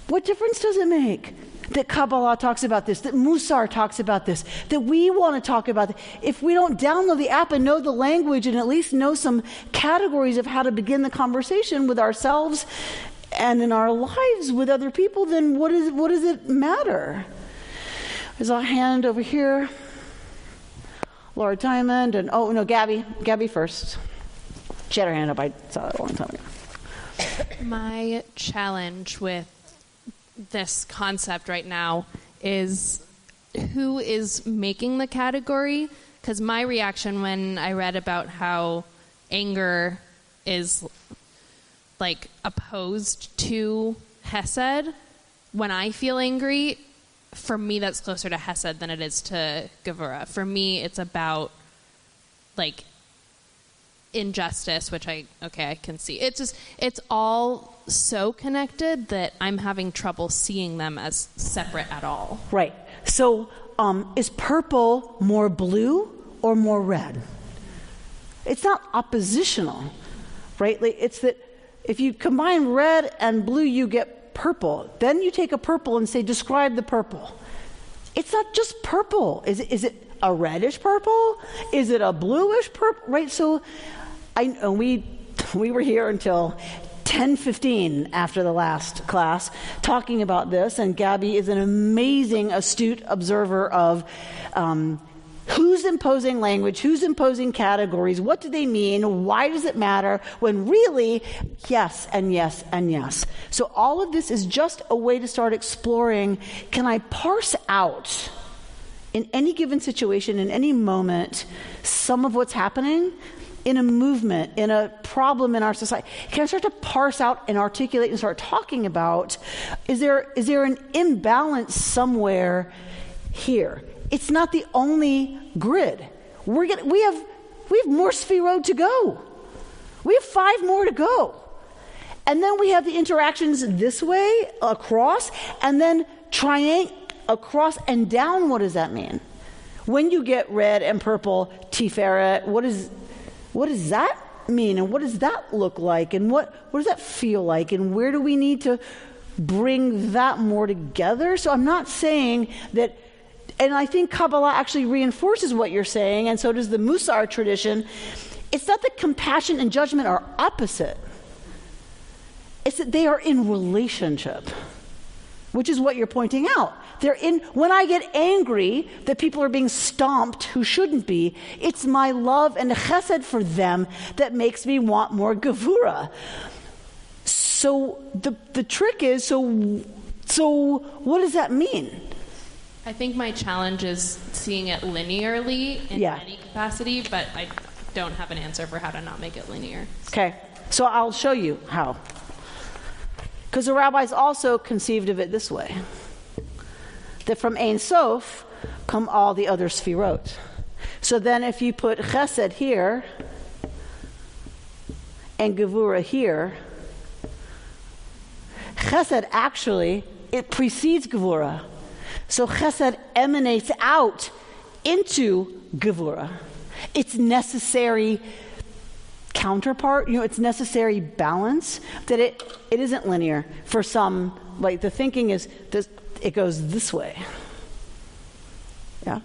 what difference does it make that Kabbalah talks about this, that Mussar talks about this, that we want to talk about this? If we don't download the app and know the language and at least know some categories of how to begin the conversation with ourselves and in our lives with other people, then what does it matter? There's a hand over here. Laura Diamond and, Gabby first. She had her hand up, I saw that a long time ago. My challenge with this concept right now is who is making the category, because my reaction when I read about how anger is opposed to Hesed, when I feel angry, for me that's closer to Hesed than it is to Gevura. For me it's about injustice, which I can see. It's all so connected that I'm having trouble seeing them as separate at all. Right. So is purple more blue or more red? It's not oppositional, right? It's that if you combine red and blue, you get purple. Then you take a purple and say, describe the purple. It's not just purple. Is it a reddish purple? Is it a bluish purple? Right. So we were here until 10:15 after the last class talking about this, and Gabby is an amazing, astute observer of who's imposing language, who's imposing categories, what do they mean, why does it matter, when really, yes and yes and yes. So all of this is just a way to start exploring, can I parse out in any given situation, in any moment, some of what's happening in a movement, in a problem in our society? Can I start to parse out and articulate and start talking about, is there an imbalance somewhere here? It's not the only grid. We have more Sfirot to go. We have 5 more to go. And then we have the interactions this way, across, and then triangle across and down. What does that mean? When you get red and purple, Tiferet, what does that mean? And what does that look like? And what does that feel like? And where do we need to bring that more together? So I'm not saying that, and I think Kabbalah actually reinforces what you're saying, and so does the Mussar tradition. It's not that compassion and judgment are opposite. It's that they are in relationship. which is what you're pointing out. When I get angry that people are being stomped who shouldn't be, it's my love and chesed for them that makes me want more gevura. So the trick is, so what does that mean? I think my challenge is seeing it linearly in any capacity, but I don't have an answer for how to not make it linear. Okay, so I'll show you how. Because the rabbis also conceived of it this way, that from Ein Sof come all the other sfirot. So then if you put chesed here and gevura here, chesed actually, it precedes gevura. So chesed emanates out into gevura. It's necessary counterpart, it's necessary balance, that it isn't linear. For some, like the thinking is this, it goes this way. Yeah?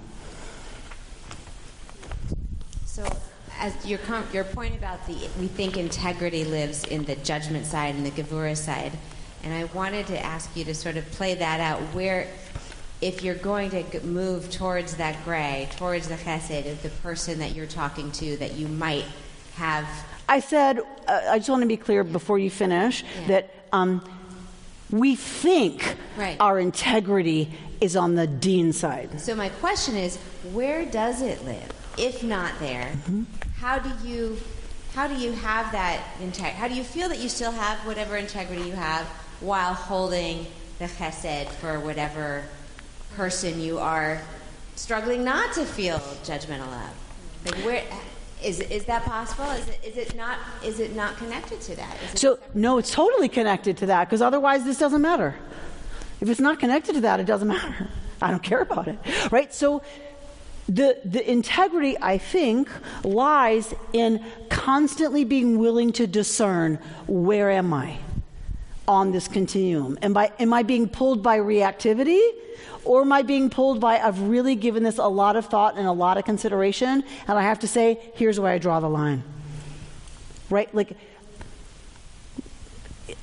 So as your point about we think integrity lives in the judgment side and the gevura side, and I wanted to ask you to sort of play that out, where if you're going to move towards that gray, towards the chesed of the person that you're talking to that you might have. I said, I just want to be clear before you finish, that we think our integrity is on the deen side. So my question is, where does it live? If not there, how do you have that integrity? How do you feel that you still have whatever integrity you have while holding the chesed for whatever person you are struggling not to feel judgmental of? Like, where is that possible? Is it not connected to that? No, it's totally connected to that, because otherwise this doesn't matter. If it's not connected to that, it doesn't matter. I don't care about it, right? So the integrity, I think, lies in constantly being willing to discern, where am I on this continuum? Am I being pulled by reactivity? Or am I being pulled by, I've really given this a lot of thought and a lot of consideration, and I have to say, here's where I draw the line. Right? Like,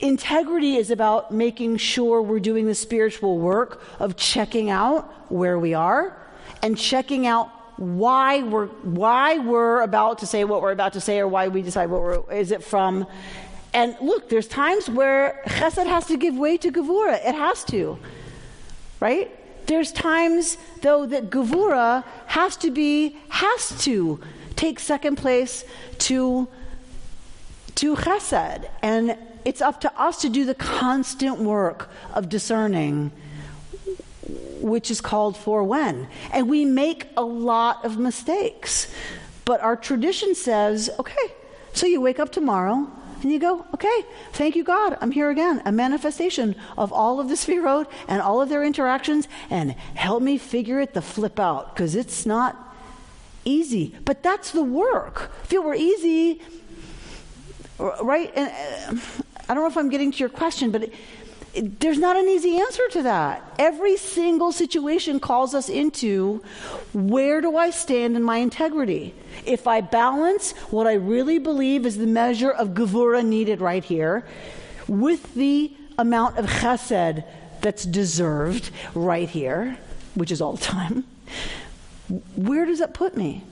integrity is about making sure we're doing the spiritual work of checking out where we are and checking out why we're about to say what we're about to say, or why we decide is it from. And look, there's times where chesed has to give way to gevura. It has to. Right? There's times, though, that gevura has to take second place to chesed. And it's up to us to do the constant work of discerning which is called for when. And we make a lot of mistakes. But our tradition says, okay, so you wake up tomorrow, and you go, okay, thank you, God. I'm here again, a manifestation of all of the sfirot and all of their interactions, and help me figure the flip out, because it's not easy. But that's the work. If it were easy, right? And I don't know if I'm getting to your question, but there's not an easy answer to that. Every single situation calls us into, where do I stand in my integrity? If I balance what I really believe is the measure of gevura needed right here with the amount of chesed that's deserved right here, which is all the time, where does that put me?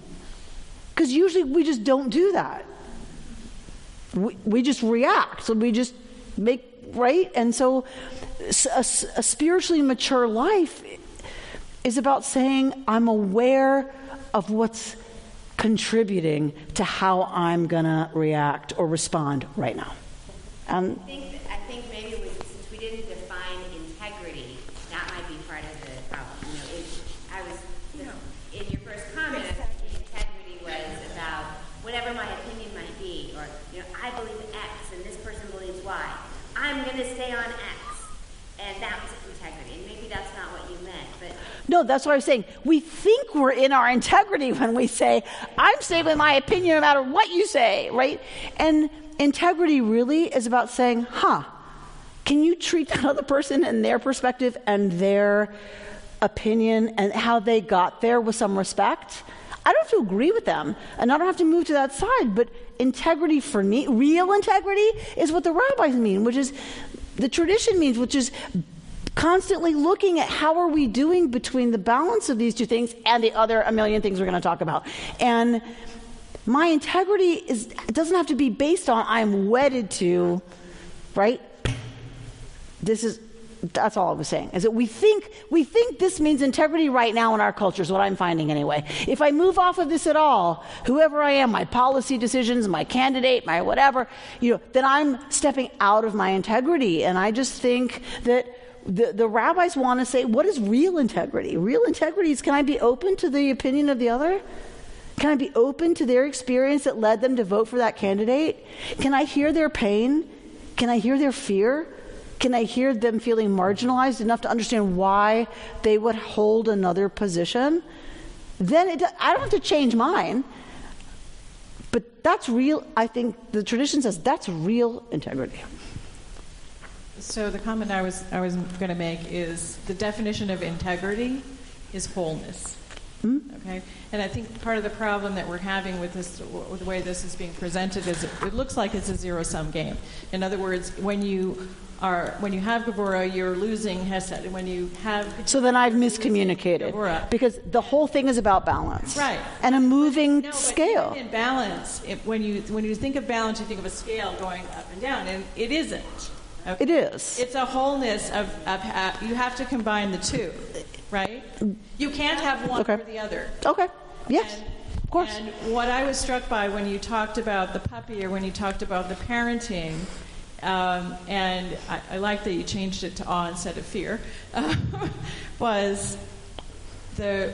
Because usually we just don't do that. We just react. So we just make, right? And so a spiritually mature life is about saying, I'm aware of what's contributing to how I'm going to react or respond right now. I think maybe since we didn't define integrity, that might be part of the problem. In your first comment, I think integrity was about whatever my opinion might be, or I believe X and this person believes Y. I'm going to stay on X, and that was integrity. And maybe that's not what you meant, but no, that's what I was saying. We think we're in our integrity when we say, I'm staying with my opinion no matter what you say, right? And integrity really is about saying, can you treat that other person and their perspective and their opinion and how they got there with some respect? I don't have to agree with them, and I don't have to move to that side, but integrity for me, real integrity, is what the rabbis mean, which is, the tradition means, which is constantly looking at how are we doing between the balance of these two things and the other a million things we're going to talk about. And my integrity doesn't have to be based on I'm wedded to, right? That's all I was saying, is that we think this means integrity right now in our culture, is what I'm finding anyway. If I move off of this at all, whoever I am, my policy decisions, my candidate, my whatever, then I'm stepping out of my integrity. And I just think that the rabbis want to say, what is real integrity? Real integrity is, can I be open to the opinion of the other? Can I be open to their experience that led them to vote for that candidate? Can I hear their pain? Can I hear their fear? Can I hear them feeling marginalized enough to understand why they would hold another position? Then I don't have to change mine. But that's real. I think the tradition says that's real integrity. So the comment I was going to make is the definition of integrity is wholeness. Okay, and I think part of the problem that we're having with this, with the way this is being presented, is it looks like it's a zero-sum game. In other words, when you have Gevurah, you're losing Hesed. And when you have so then I've miscommunicated Gevurah, because the whole thing is about balance, right? And a moving scale. But in balance, when you think of balance, you think of a scale going up and down, and it isn't. Okay? It is. It's a wholeness of you have to combine the two, right? You can't have one or the other. Okay. Yes. Of course. And what I was struck by when you talked about the puppy, or when you talked about the parenting, and I like that you changed it to awe instead of fear, was the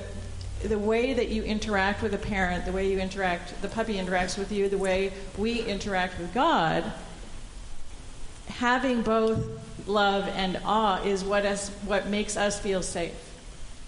way that you interact with a parent, the way the puppy interacts with you, the way we interact with God. Having both love and awe is what makes us feel safe.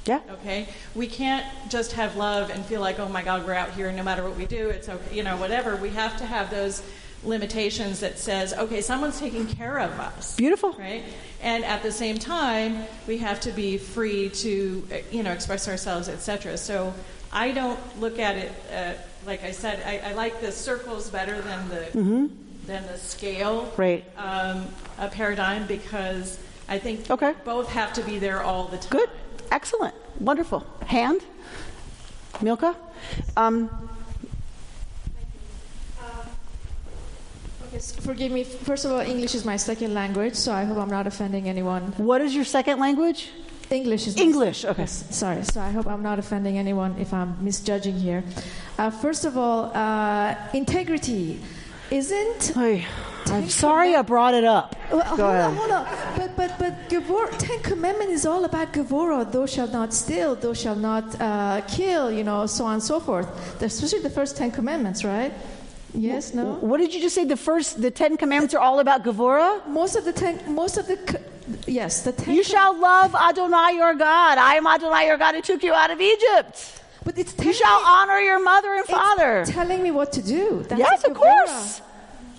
Yeah. Okay? We can't just have love and feel like, oh my God, we're out here and no matter what we do, it's okay, whatever. We have to have those limitations that says, okay, someone's taking care of us. Beautiful. Right? And at the same time, we have to be free to, express ourselves, etc. So I don't look at it, like I said, I like the circles better than the scale paradigm, because I think both have to be there all the time. Good. Excellent. Wonderful. Hand? Milka? Forgive me. First of all, English is my second language, so I hope I'm not offending anyone. What is your second language? English is English. Okay. Sorry. So I hope I'm not offending anyone if I'm misjudging here. First of all, integrity isn't. I'm sorry I brought it up. Go ahead. Hold on. But Gevurah, 10 Commandments is all about Gevurah. Thou shalt not steal. Thou shalt not kill. So on and so forth. Especially the first 10 Commandments, right? Yes. No. What did you just say? The 10 Commandments are all about Gevurah? Yes. The 10. You shall love Adonai your God. I am Adonai your God who took you out of Egypt. But it's you shall honor your mother and father. It's telling me what to do. Yes, of course.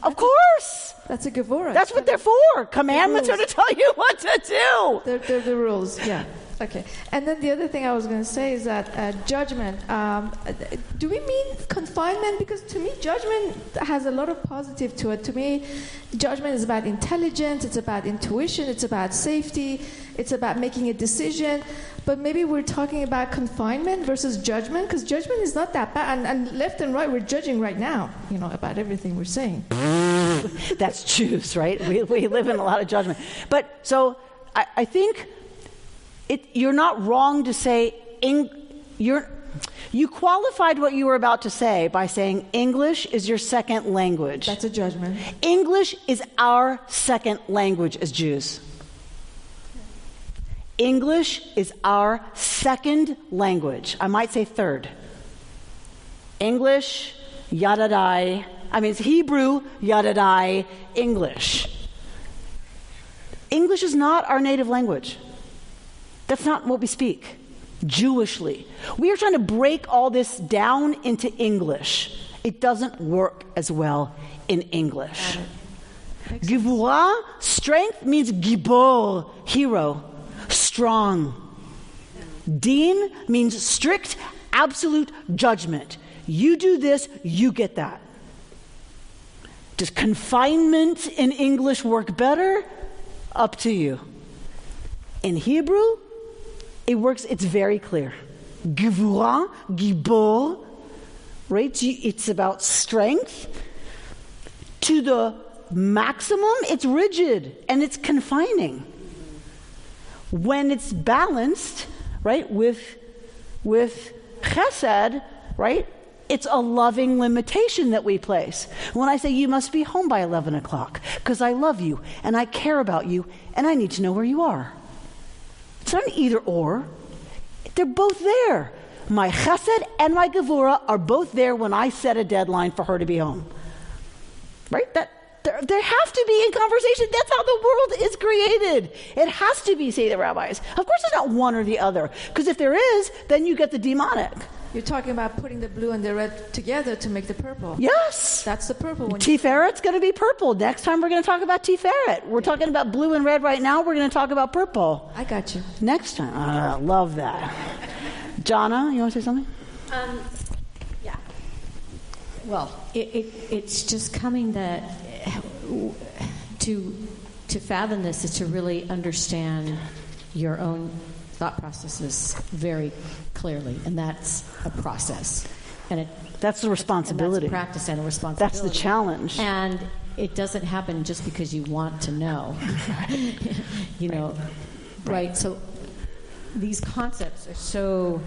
Of course. That's a Gevurah. That's what they're for. Commandments are to tell you what to do. They're the rules. Yeah. Okay. And then the other thing I was going to say is that judgment. Do we mean confinement? Because to me, judgment has a lot of positive to it. To me, judgment is about intelligence. It's about intuition. It's about safety. It's about making a decision. But maybe we're talking about confinement versus judgment, because judgment is not that bad. And left and right, we're judging right now, about everything we're saying. That's Jews, right? We live in a lot of judgment. But so I think you're not wrong to say, you qualified what you were about to say by saying English is your second language. That's a judgment. English is our second language as Jews. English is our second language. I might say third. English, Yadadai. It's Hebrew, Yadadai, English. English is not our native language. That's not what we speak, Jewishly. We are trying to break all this down into English. It doesn't work as well in English. Gevurah, strength, means gibor, hero. Strong. Din means strict, absolute judgment. You do this, you get that. Does confinement in English work better? Up to you. In Hebrew, it's very clear. Gevurah, gibor, right? It's about strength. To the maximum, it's rigid and it's confining. When it's balanced, right, with chesed, right, it's a loving limitation that we place. When I say you must be home by 11 o'clock because I love you and I care about you and I need to know where you are. It's not an either or. They're both there. My chesed and my gevurah are both there when I set a deadline for her to be home. Right? There have to be in conversation. That's how the world is created. It has to be, say the rabbis. Of course, it's not one or the other. Because if there is, then you get the demonic. You're talking about putting the blue and the red together to make the purple. Yes. That's the purple one. Tiferet's going to be purple. Next time we're going to talk about Tiferet. We're talking about blue and red right now. We're going to talk about purple. I got you. Next time. I love that. Jana, you want to say something? Yeah. Well, it's just coming that to fathom this is to really understand your own thought processes very clearly, and that's a process, and that's the responsibility. And that's a practice and a responsibility. That's the challenge. And it doesn't happen just because you want to know. You know, right? So these concepts are so,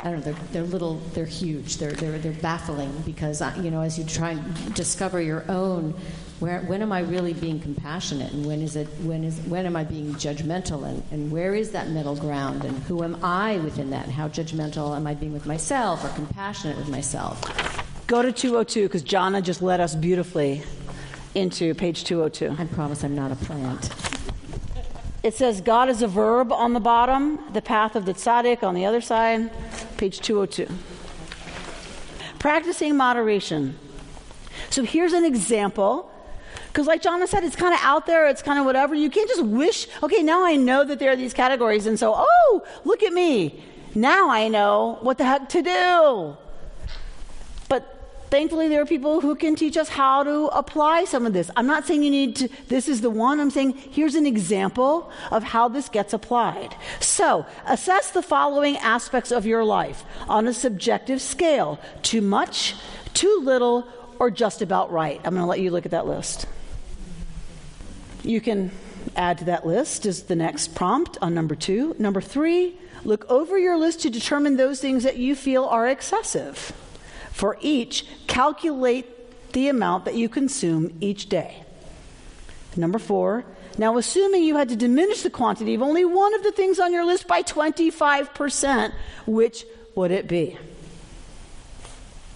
I don't know, they're huge, they're baffling because, you know, as you try and discover your own, when am I really being compassionate, and when am I being judgmental, and where is that middle ground, and who am I within that, and how judgmental am I being with myself or compassionate with myself? Go to 202 because Jana just led us beautifully into page 202. I promise I'm not a plant. It says God is a verb on the bottom, the path of the tzaddik on the other side, page 202. Practicing moderation. So here's an example, because like Jana said, it's kind of out there, it's kind of whatever. You can't just wish, okay, now I know that there are these categories, and so, oh, look at me. Now I know what the heck to do. But thankfully, there are people who can teach us how to apply some of this. I'm not saying you need to, this is the one. I'm saying here's an example of how this gets applied. So, assess the following aspects of your life on a subjective scale. Too much, too little, or just about right. I'm going to let you look at that list. You can add to that list is the next prompt on number 2. Number 3, look over your list to determine those things that you feel are excessive. For each, calculate the amount that you consume each day. Number 4, now assuming you had to diminish the quantity of only one of the things on your list by 25%, which would it be?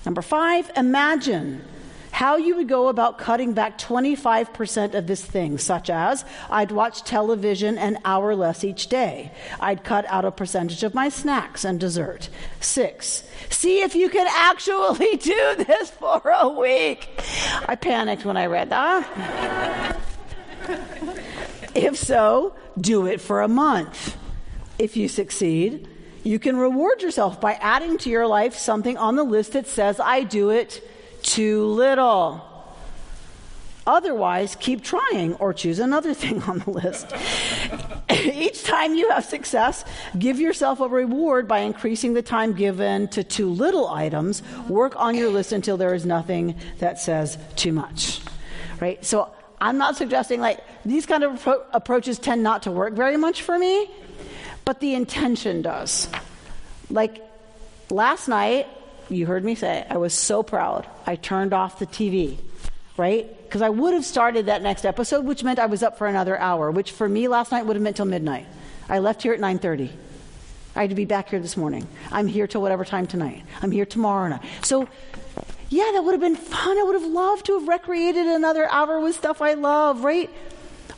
Number 5, imagine how you would go about cutting back 25% of this thing, such as I'd watch television an hour less each day. I'd cut out a percentage of my snacks and dessert. 6, see if you can actually do this for a week. I panicked when I read that. If so, do it for a month. If you succeed, you can reward yourself by adding to your life something on the list that says, I do it too little. Otherwise, keep trying or choose another thing on the list. Each time you have success, give yourself a reward by increasing the time given to too little items. Work on your list until there is nothing that says too much. Right? So I'm not suggesting like these kind of approaches tend not to work very much for me, but the intention does. Like last night, you heard me say, I was so proud. I turned off the TV, right? Because I would have started that next episode, which meant I was up for another hour, which for me last night would have meant till midnight. I left here at 9:30. I had to be back here this morning. I'm here till whatever time tonight. I'm here tomorrow night. So, yeah, that would have been fun. I would have loved to have recreated another hour with stuff I love, right?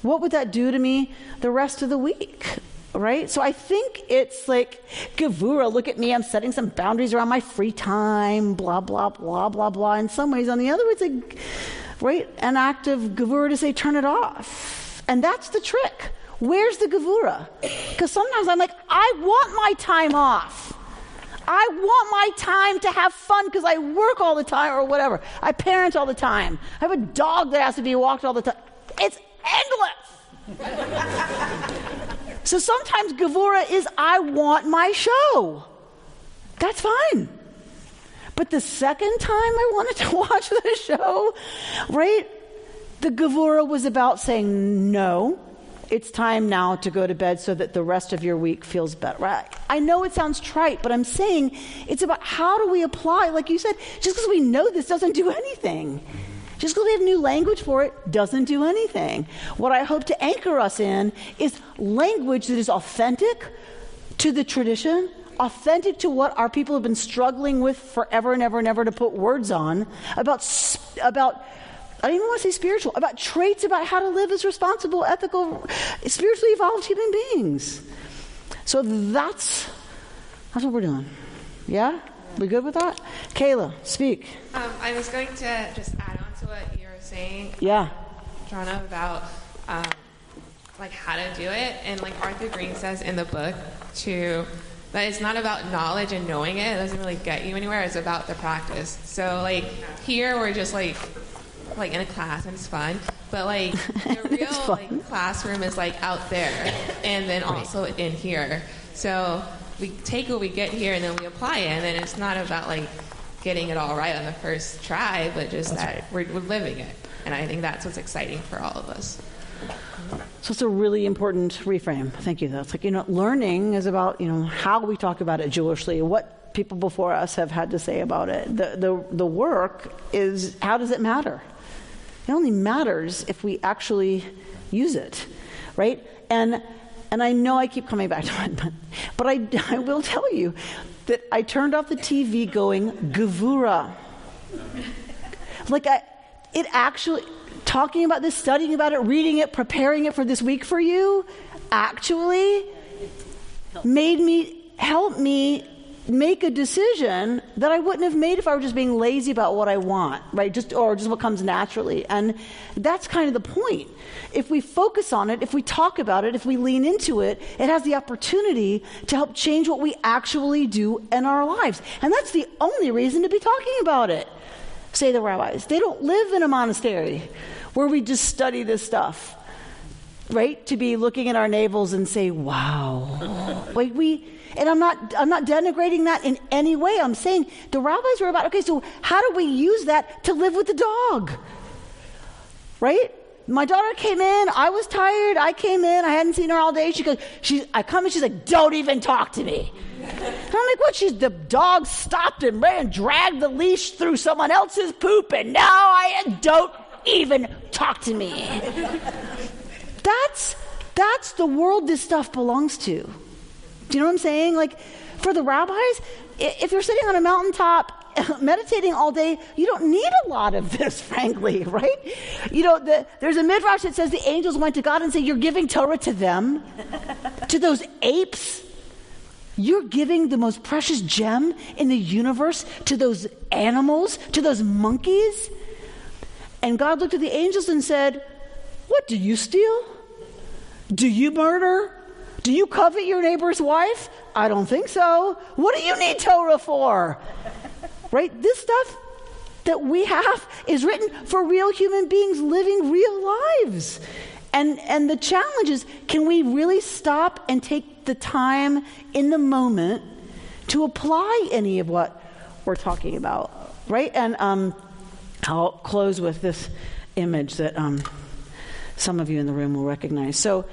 What would that do to me the rest of the week? Right? So I think it's like, Gevurah, look at me, I'm setting some boundaries around my free time, blah, blah, blah, blah, blah. In some ways, on the other, it's like, right, an act of Gevurah to say, turn it off. And that's the trick. Where's the Gevurah? Because sometimes I'm like, I want my time off. I want my time to have fun because I work all the time or whatever. I parent all the time. I have a dog that has to be walked all the time. It's endless. So sometimes Gevura is, I want my show. That's fine. But the second time I wanted to watch the show, right, the Gevura was about saying, no, it's time now to go to bed so that the rest of your week feels better. Right? I know it sounds trite, but I'm saying it's about how do we apply, like you said, just because we know this doesn't do anything. Just because we have new language for it doesn't do anything. What I hope to anchor us in is language that is authentic to the tradition, authentic to what our people have been struggling with forever and ever and ever to put words on, about I don't even want to say spiritual, about traits about how to live as responsible, ethical, spiritually evolved human beings. So that's what we're doing. Yeah? We good with that? Kayla, speak. I was going to just add on to what you were saying. Yeah. Jonna, about like how to do it. And like Arthur Green says in the book that it's not about knowledge and knowing it. It doesn't really get you anywhere. It's about the practice. So like here we're just like in a class and it's fun. But like the real like classroom is like out there and then also in here. So we take what we get here and then we apply it, and then it's not about like getting it all right on the first try, but just we're living it. And I think that's what's exciting for all of us. So it's a really important reframe. Thank you, though. It's like, learning is about, how we talk about it Jewishly, what people before us have had to say about it. The work is, how does it matter? It only matters if we actually use it, right? And I know I keep coming back to it, but I will tell you that I turned off the TV going, Gevura. It actually, talking about this, studying about it, reading it, preparing it for this week for you, actually helped me make a decision that I wouldn't have made if I were just being lazy about what I want, right? Or just what comes naturally. And that's kind of the point. If we focus on it, if we talk about it, if we lean into it, it has the opportunity to help change what we actually do in our lives. And that's the only reason to be talking about it, say the rabbis. They don't live in a monastery where we just study this stuff, right? To be looking at our navels and say, wow. And I'm not denigrating that in any way. I'm saying the rabbis were about, okay, so how do we use that to live with the dog? Right? My daughter came in, I was tired, I came in, I hadn't seen her all day. I come in, she's like, don't even talk to me. And I'm like, what? The dog stopped and ran, dragged the leash through someone else's poop, and now don't even talk to me. That's the world this stuff belongs to. Do you know what I'm saying? Like, for the rabbis, if you're sitting on a mountaintop meditating all day, you don't need a lot of this, frankly, right? There's a midrash that says the angels went to God and said, you're giving Torah to them, to those apes. You're giving the most precious gem in the universe to those animals, to those monkeys. And God looked at the angels and said, what, do you steal? Do you murder? Do you covet your neighbor's wife? I don't think so. What do you need Torah for? Right? This stuff that we have is written for real human beings living real lives. And the challenge is, can we really stop and take the time in the moment to apply any of what we're talking about? Right? And I'll close with this image that some of you in the room will recognize. So,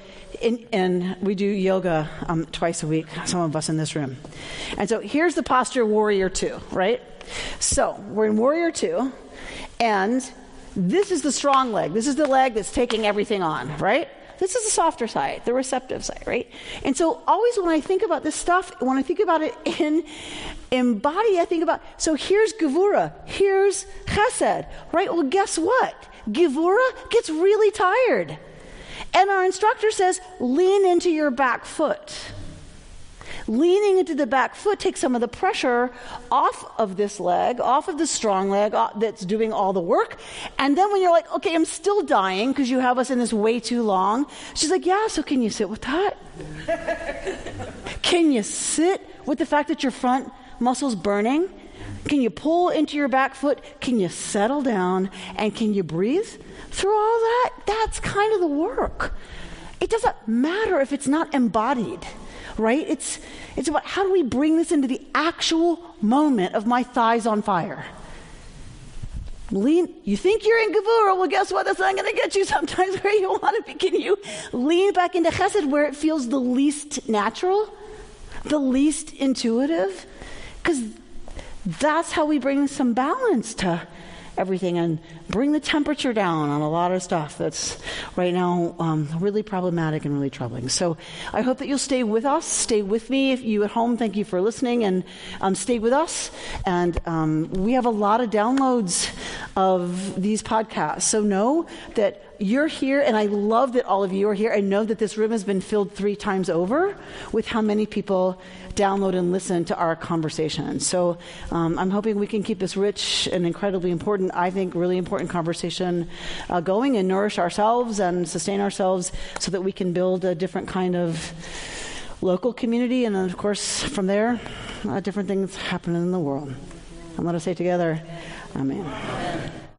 and we do yoga twice a week, some of us in this room. And so here's the posture warrior 2, right? So we're in warrior 2, and this is the strong leg. This is the leg that's taking everything on, right? This is the softer side, the receptive side, right? And so always when I think about this stuff, when I think about it in body, I think about, so here's Gevura, here's Chesed, right? Well, guess what? Gevura gets really tired. And our instructor says, lean into your back foot. Leaning into the back foot takes some of the pressure off of this leg, off of the strong leg that's doing all the work. And then when you're like, okay, I'm still dying because you have us in this way too long. She's like, yeah, so can you sit with that? Can you sit with the fact that your front muscle's burning? Can you pull into your back foot? Can you settle down? And can you breathe through all that? That's kind of the work. it doesn't matter if it's not embodied, right? It's about how do we bring this into the actual moment of my thighs on fire. You think you're in Gevurah, well, guess what? That's not going to get you sometimes where you want to be. Can you lean back into Chesed where it feels the least natural, the least intuitive? Because that's how we bring some balance to everything and bring the temperature down on a lot of stuff that's right now really problematic and really troubling. So I hope that you'll stay with us, stay with me. If you at home, thank you for listening, and stay with us. And we have a lot of downloads of these podcasts. So know that you're here, and I love that all of you are here. I know that this room has been filled 3 times over with how many people download and listen to our conversation. So I'm hoping we can keep this rich and incredibly important, I think really important conversation going and nourish ourselves and sustain ourselves so that we can build a different kind of local community. And then, of course, from there, different things happen in the world. And let us say together, Amen.